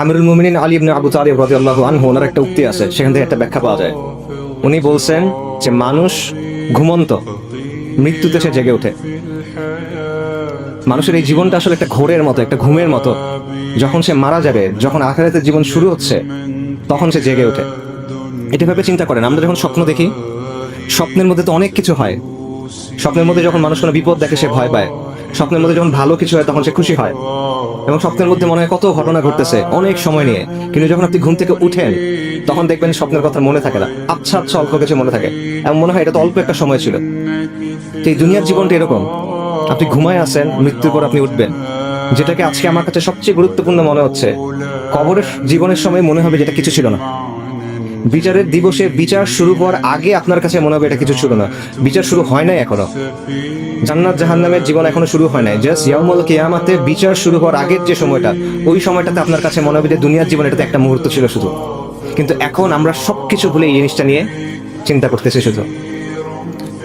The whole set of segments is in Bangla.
আমিরুল মুমিনিন আলী ইবনে আবু তালিব রাদিয়াল্লাহু আনহু, ওনার একটা উক্তি আছে, সেখান থেকে একটা ব্যাখ্যা পাওয়া যায়। উনি বলছেন যে মানুষ ঘুমন্ত, মৃত্যুতে সে জেগে ওঠে। মানুষের এই জীবনটা আসলে একটা ঘোরের মতো, একটা ঘুমের মতো। যখন সে মারা যাবে, যখন আখিরাতের জীবন শুরু হচ্ছে, তখন সে জেগে ওঠে। এটা ভেবে চিন্তা করেন, আমরা যখন স্বপ্ন দেখি, স্বপ্নের মধ্যে তো অনেক কিছু হয়। স্বপ্নের মধ্যে যখন মানুষ কোনো বিপদ দেখে সে ভয় পায়, স্বপ্নের মধ্যে যখন ভালো কিছু হয় তখন সে খুশি হয়, এবং স্বপ্নের মধ্যে মনে হয় কত ঘটনা ঘটতেছে অনেক সময় নিয়ে। কিন্তু যখন আপনি ঘুম থেকে উঠেন, তখন দেখবেন স্বপ্নের কথা মনে থাকে না, আচ্ছা আচ্ছা অল্প কিছু মনে থাকে, এমন মনে হয় এটা তো অল্প একটা সময় ছিল। তো এই দুনিয়ার জীবনটা এরকম, আপনি ঘুমায় আছেন, মৃত্যুর পর আপনি উঠবেন। যেটাকে আজকে আমার কাছে সবচেয়ে গুরুত্বপূর্ণ মনে হচ্ছে, কবরের জীবনের সময় মনে হবে যেটা কিছু ছিল না। বিচারের দিবসে বিচার শুরু হওয়ার আগে আপনার কাছে মনে হবে এটা কিছু ছিল না। বিচার শুরু হয় নাই এখনো, জান্নাত জাহান্নামের জীবন এখনো শুরু হয় নাই। জাস্ট ইয়াউমুল কিয়ামাতে বিচার শুরু হওয়ার আগের যে সময়টা, ওই সময়টাতে আপনার কাছে মনে হবে যে দুনিয়ার জীবন এটাতে একটা মুহূর্ত ছিল শুধু। কিন্তু এখন আমরা সবকিছু ভুলে এই জিনিসটা নিয়ে চিন্তা করতেছি শুধু।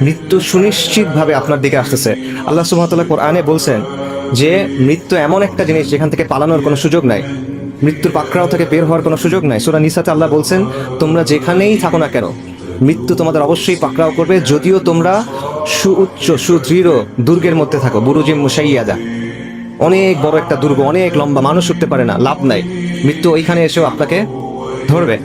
মৃত্যু সুনিশ্চিতভাবে আপনার দিকে আসতেছে। আল্লাহ সুবহানাহু ওয়া তাআলা কোরআনে বলছেন যে মৃত্যু এমন একটা জিনিস যেখান থেকে পালানোর কোনো সুযোগ নাই, মৃত্যুর পাকড়াও থেকে বের হওয়ার কোনো সুযোগ নাই। সূরা নিসাতে আল্লাহ বলছেন, তোমরা যেখানেই থাকো না কেন, মৃত্যু তোমাদের অবশ্যই পাকড়াও করবে, যদিও তোমরা সুউচ্চ সুদৃঢ় দুর্গের মধ্যে থাকো। বুরুজিম মুশাইয়াদা, অনেক বড় একটা দুর্গ, অনেক লম্বা, মানুষ উঠতে পারে না, লাভ নাই, মৃত্যু ওইখানে এসেও আপনাকে ধরবে।